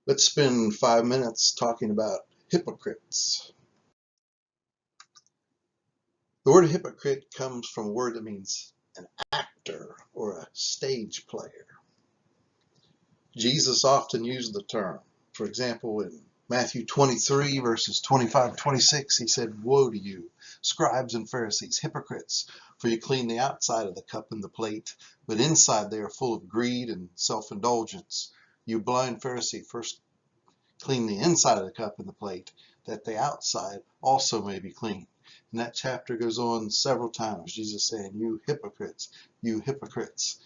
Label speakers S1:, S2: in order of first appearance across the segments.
S1: Let's spend 5 minutes talking about hypocrites. The word hypocrite comes from a word that means an actor or a stage player. Jesus often used the term. For example, in Matthew 23, verses 25-26, he said, "Woe to you, scribes and Pharisees, hypocrites, for you clean the outside of the cup and the plate, but inside they are full of greed and self-indulgence. You blind Pharisee, first clean the inside of the cup and the plate, that the outside also may be clean." And that chapter goes on several times, Jesus saying, "You hypocrites, you hypocrites."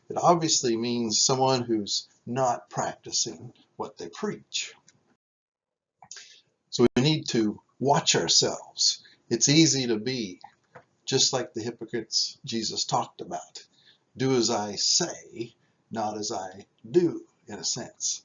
S1: It obviously means someone who's not practicing what they preach. So we need to watch ourselves. It's easy to be just like the hypocrites Jesus talked about. Do as I say, not as I do, in a sense.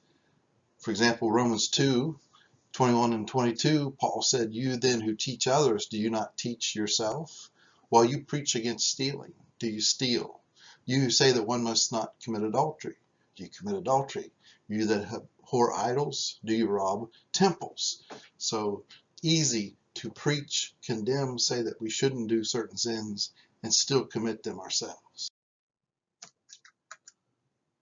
S1: For example, Romans 2:21 and 22, Paul said, "You then who teach others, do you not teach yourself? While you preach against stealing, do you steal? You who say that one must not commit adultery, do you commit adultery? You that abhor idols, do you rob temples?" So easy to preach, condemn, say that we shouldn't do certain sins, and still commit them ourselves.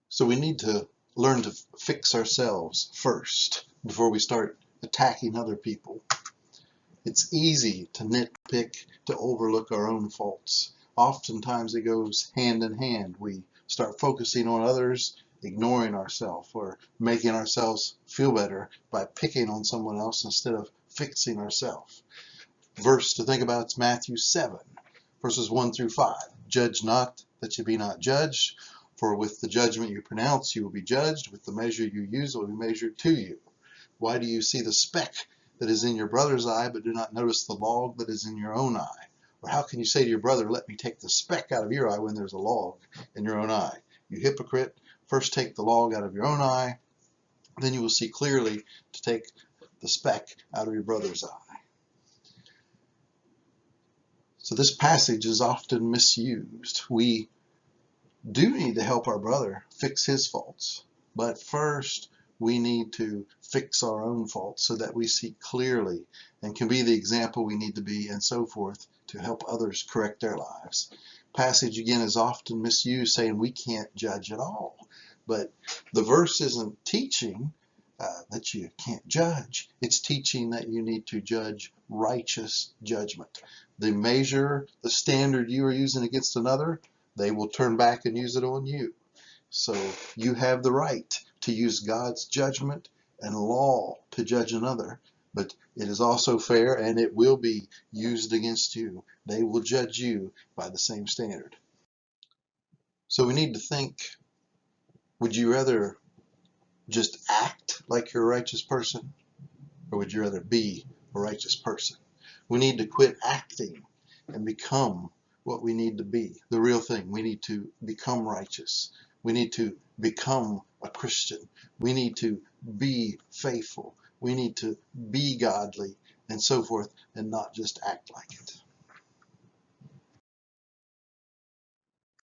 S1: So we need to learn to fix ourselves first before we start attacking other people. It's easy to nitpick, to overlook our own faults. Oftentimes it goes hand in hand. We start focusing on others, ignoring ourselves, or making ourselves feel better by picking on someone else instead of fixing ourselves. Verse to think about is Matthew 7, verses 1-5. "Judge not that you be not judged, for with the judgment you pronounce you will be judged, with the measure you use will be measured to you. Why do you see the speck that is in your brother's eye, but do not notice the log that is in your own eye? Or how can you say to your brother, 'Let me take the speck out of your eye,' when there's a log in your own eye? You hypocrite, first take the log out of your own eye, then you will see clearly to take the speck out of your brother's eye." So this passage is often misused. We do need to help our brother fix his faults, but first we need to fix our own faults so that we see clearly and can be the example we need to be, and so forth, to help others correct their lives. Passage again is often misused, saying we can't judge at all, but the verse isn't teaching that you can't judge. It's teaching that you need to judge righteous judgment. The measure, the standard you are using against another, they will turn back and use it on you. So you have the right to use God's judgment and law to judge another, but it is also fair and it will be used against you. They will judge you by the same standard. So we need to think, would you rather just act like you're a righteous person, or would you rather be a righteous person? We need to quit acting and become what we need to be, the real thing. We need to become righteous. We need to become a Christian. We need to be faithful. We need to be godly and so forth, and not just act like it.